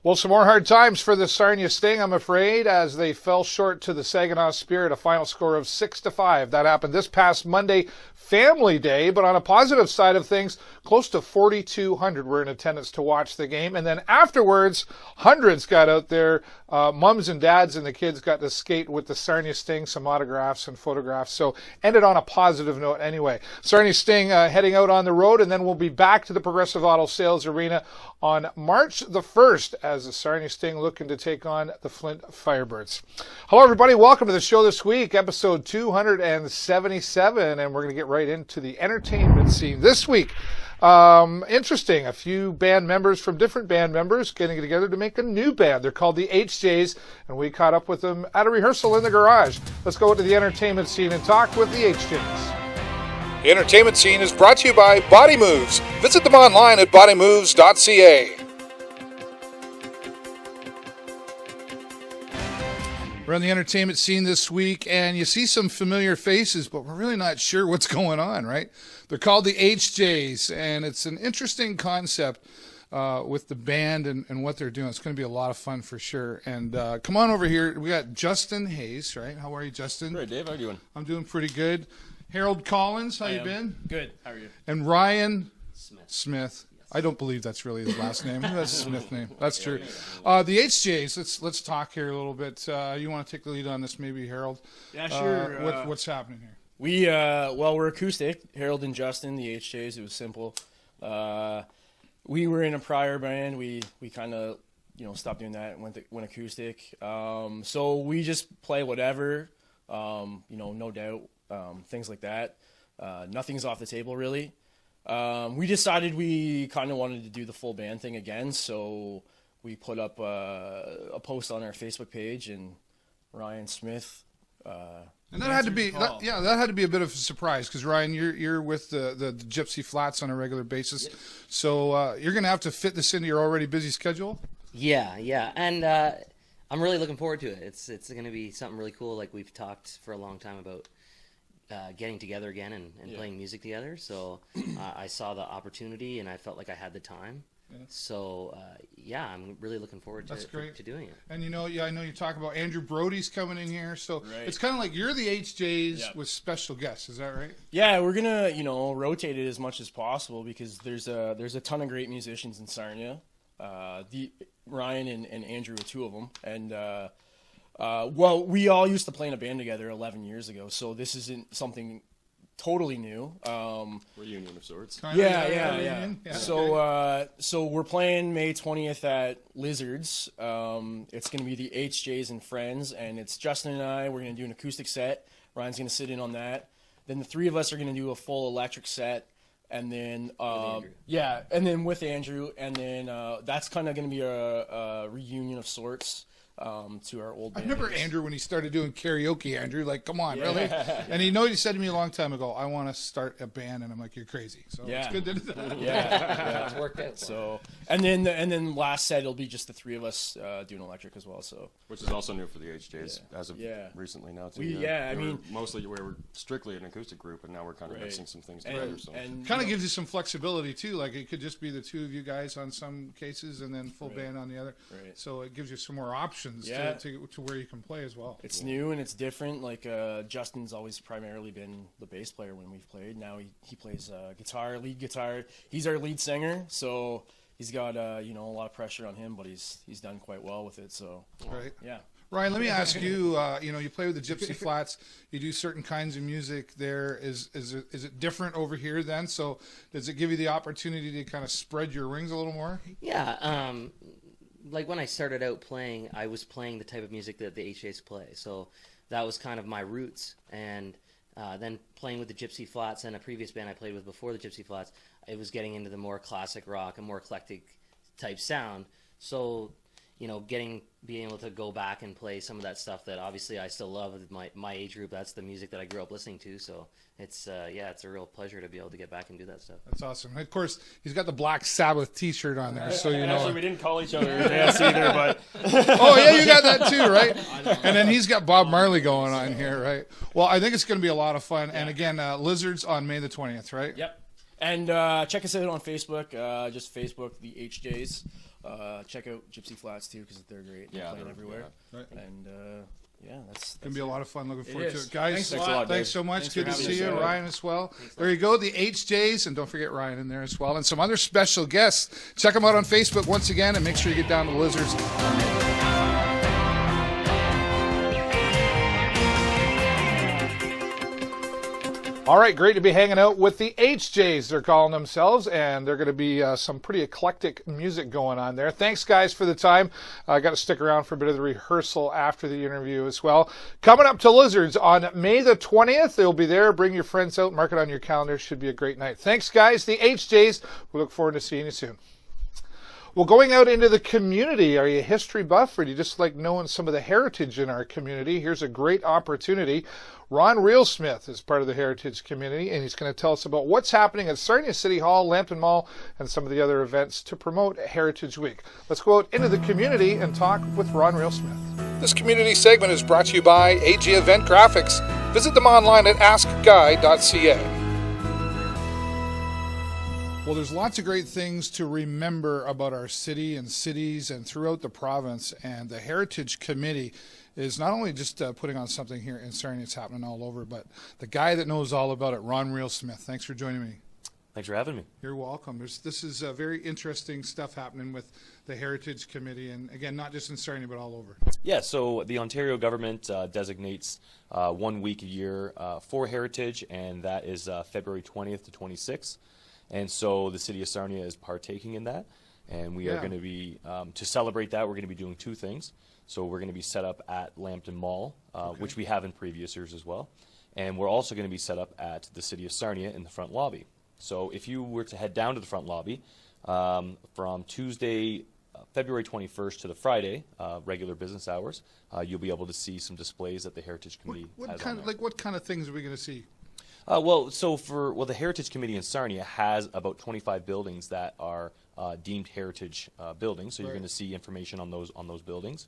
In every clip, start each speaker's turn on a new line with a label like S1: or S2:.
S1: Well, some more hard times for the Sarnia Sting, I'm afraid, as they fell short to the Saginaw Spirit, a final score of 6-5. That happened this past Monday, Family Day, but on a positive side of things, close to 4,200 were in attendance to watch the game. And then afterwards, hundreds got out there. Mums and dads and the kids got to skate with the Sarnia Sting, some autographs and photographs. So ended on a positive note anyway. Sarnia Sting heading out on the road, and then we'll be back to the Progressive Auto Sales Arena on March the 1st as the Sarnia Sting looking to take on the Flint Firebirds. Hello, everybody. Welcome to the show this week, episode 277, and we're going to get right into the entertainment scene this week. Interesting. A few band members from different band members getting together to make a new band. They're called the HJs, and we caught up with them at a rehearsal in the garage. Let's go into the entertainment scene and talk with the HJs. The entertainment scene is brought to you by Body Moves. Visit them online at bodymoves.ca. We're on the entertainment scene this week, and you see some familiar faces, but we're really not sure what's going on, right? They're called the HJs, and it's an interesting concept with the band and what they're doing. It's going to be a lot of fun for sure. And come on over here. We got Justin Hayes, right? How are you, Justin?
S2: Great, Dave. How are you doing?
S1: I'm doing pretty good. Harold Collins, how you been?
S3: Good. How are you?
S1: And Ryan Smith. I don't believe that's really his last name. That's his Smith name. That's true. The HJs, let's talk here a little bit. You want to take the lead on this, maybe, Harold?
S3: Yeah, sure.
S1: What's happening here?
S3: We're acoustic. Harold and Justin, the HJs. It was simple. We were in a prior band. We kind of stopped doing that and went acoustic. So we just play whatever. No doubt. Things like that. Nothing's off the table really. We decided we kind of wanted to do the full band thing again, so we put up a post on our Facebook page, and Ryan Smith.
S1: And that had to be that had to be a bit of a surprise because Ryan, you're with the Gypsy Flats on a regular basis, so you're going to have to fit this into your already busy schedule.
S4: Yeah, and I'm really looking forward to it. It's going to be something really cool. Like we've talked for a long time about. Getting together again and playing music together. So I saw the opportunity and I felt like I had the time. Yeah. So, I'm really looking forward to doing it. And
S1: I know you talk about Andrew Brody's coming in here. So It's kind of like you're the HJs with special guests. Is that right?
S3: Yeah, we're going to, rotate it as much as possible because there's a ton of great musicians in Sarnia. Ryan and Andrew are two of them. And, we all used to play in a band together 11 years ago, so this isn't something totally new.
S2: Reunion of sorts.
S3: Yeah. So we're playing May 20th at Lizards. It's going to be the HJs and Friends, and it's Justin and I. We're going to do an acoustic set. Ryan's going to sit in on that. Then the three of us are going to do a full electric set. And then, with Andrew, and then that's kind of going to be a reunion of sorts. To our old band.
S1: I remember Andrew when he started doing karaoke. Andrew, like, come on, really? And he said to me a long time ago, I want to start a band, and I'm like, you're crazy. So it's good to do that.
S4: Yeah, it's worked out.
S3: So, and then last set it'll be just the three of us doing electric as well. So,
S2: which is also new for the HJs as of recently now too. We were strictly an acoustic group, and now we're kind of mixing some things together. So
S1: kind of gives you some flexibility too. Like it could just be the two of you guys on some cases, and then full band on the other. Right. So it gives you some more options. To where you can play as well.
S3: It's new and it's different. Like Justin's always primarily been the bass player when we've played. Now he plays lead guitar. He's our lead singer, so he's got a lot of pressure on him, but he's done quite well with it. So yeah.
S1: Ryan, let me ask you. You play with the Gypsy Flats. You do certain kinds of music there. Is it different over here then? So does it give you the opportunity to kind of spread your wings a little more?
S4: Yeah. Like when I started out playing, I was playing the type of music that the HJs play. So that was kind of my roots. And then playing with the Gypsy Flats and a previous band I played with before the Gypsy Flats, it was getting into the more classic rock and more eclectic type sound. So, being able to go back and play some of that stuff that obviously I still love with my age group. That's the music that I grew up listening to. So it's it's a real pleasure to be able to get back and do that stuff.
S1: That's awesome. And of course, he's got the Black Sabbath T-shirt on there, so
S3: Actually, we didn't call each other AS either, but
S1: oh yeah, you got that too, right? And then he's got Bob Marley going on here, right? Well, I think it's going to be a lot of fun. Yeah. And again, Lizards on May the 20th, right?
S3: Yep. And check us out on Facebook. Just Facebook, the HJs. Check out Gypsy Flats too, because they're great. They're playing everywhere. Yeah. Right. And that's
S1: gonna be a lot of fun. Looking forward to it, guys.
S3: Thanks a lot.
S1: Thanks so much. Good to see you, Ryan, as well. There you go, the HJs, and don't forget Ryan in there as well, and some other special guests. Check them out on Facebook once again, and make sure you get down to the Lizards. All right, great to be hanging out with the HJs, they're calling themselves, and they're going to be some pretty eclectic music going on there. Thanks, guys, for the time. I got to stick around for a bit of the rehearsal after the interview as well. Coming up to Lizards on May the 20th, they'll be there. Bring your friends out, mark it on your calendar. Should be a great night. Thanks, guys, the HJs. We look forward to seeing you soon. Well, going out into the community, are you a history buff, or do you just like knowing some of the heritage in our community? Here's a great opportunity. Ron RealeSmith is part of the Heritage Committee, and he's going to tell us about what's happening at Sarnia City Hall, Lambton Mall, and some of the other events to promote Heritage Week. Let's go out into the community and talk with Ron RealeSmith. This community segment is brought to you by AG Event Graphics. Visit them online at askguy.ca. Well, there's lots of great things to remember about our city and cities and throughout the province, and the Heritage Committee is not only just putting on something here in Sarnia, it's happening all over, but the guy that knows all about it, Ron RealeSmith. Thanks for joining me.
S5: Thanks for having me.
S1: You're welcome. This is very interesting stuff happening with the Heritage Committee, and again, not just in Sarnia, but all over.
S5: Yeah, so the Ontario government designates 1 week a year for Heritage, and that is February 20th to 26th. And so the city of Sarnia is partaking in that, and we are going to be, to celebrate that, we're going to be doing two things. So we're going to be set up at Lambton Mall, which we have in previous years as well. And we're also going to be set up at the city of Sarnia in the front lobby. So if you were to head down to the front lobby from Tuesday, February 21st to the Friday, regular business hours, you'll be able to see some displays that the Heritage Committee has on there.
S1: What kind of things are we going to see?
S5: The Heritage Committee in Sarnia has about 25 buildings that are deemed heritage buildings. So you're going to see information on those buildings.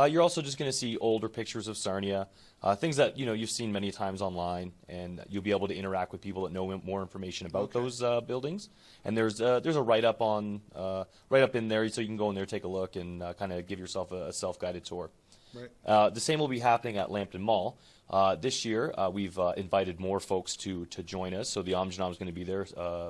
S5: You're also just going to see older pictures of Sarnia, things that you've seen many times online, and you'll be able to interact with people that know more information about those buildings. And there's a write-up in there, so you can go in there, take a look, and kind of give yourself a self-guided tour. Right. The same will be happening at Lambton Mall. This year, we've invited more folks to join us. So the Aamjiwnaam is going to be there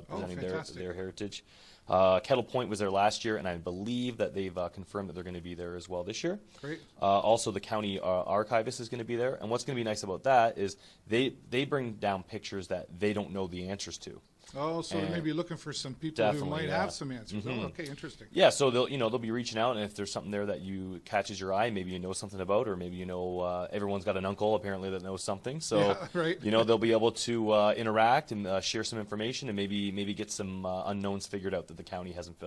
S5: presenting their heritage. Kettle Point was there last year, and I believe that they've confirmed that they're going to be there as well this year.
S1: Great.
S5: Also, the county archivist is going to be there. And what's going to be nice about that is they bring down pictures that they don't know the answers to.
S1: Oh, so they may be looking for some people who might have some answers. Mm-hmm. Oh, okay, interesting.
S5: Yeah, so they'll be reaching out, and if there's something there that catches your eye, maybe you know something about, or maybe everyone's got an uncle apparently that knows something. So they'll be able to interact and share some information, and maybe get some unknowns figured out that the county hasn't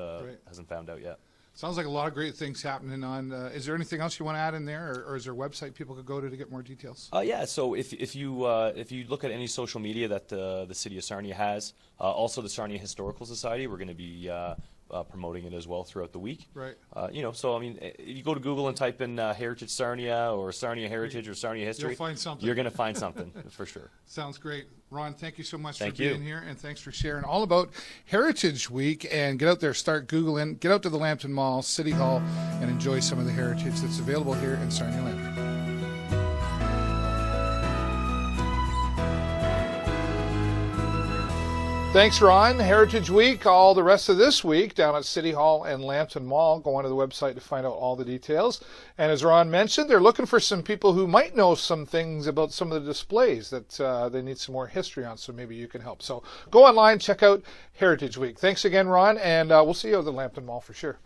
S5: found out yet.
S1: Sounds like a lot of great things happening on. Is there anything else you want to add in there, or is there a website people could go to get more details?
S5: Yeah. So if you look at any social media that the city of Sarnia has, also the Sarnia Historical Society, we're going to be promoting it as well throughout the week.
S1: Right.
S5: So I mean, if you go to Google and type in Heritage Sarnia or Sarnia Heritage or Sarnia History,
S1: you'll find something.
S5: You're going to find something for sure.
S1: Sounds great. Ron, thank you so much for being here, and thanks for sharing all about Heritage Week. And get out there, start Googling, get out to the Lambton Mall, City Hall, and enjoy some of the heritage that's available here in Sarnia Lambton. Thanks, Ron. Heritage Week, all the rest of this week down at City Hall and Lambton Mall. Go onto the website to find out all the details. And as Ron mentioned, they're looking for some people who might know some things about some of the displays that they need some more history on, so maybe you can help. So go online, check out Heritage Week. Thanks again, Ron, and we'll see you at the Lambton Mall for sure.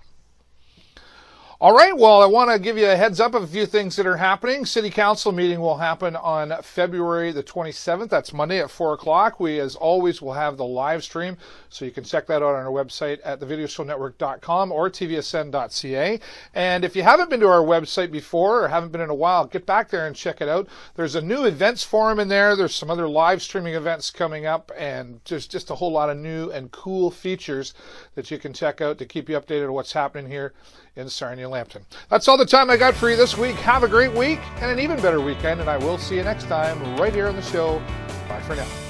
S1: All right, well, I want to give you a heads up of a few things that are happening. City Council meeting will happen on February the 27th. That's Monday at 4 o'clock. We, as always, will have the live stream, so you can check that out on our website at thevideoshownetwork.com or tvsn.ca. And if you haven't been to our website before or haven't been in a while, get back there and check it out. There's a new events forum in there. There's some other live streaming events coming up, and just a whole lot of new and cool features that you can check out to keep you updated on what's happening here in Sarnia Lambton. That's all the time I got for you this week. Have a great week and an even better weekend, and I will see you next time right here on the show. Bye for now.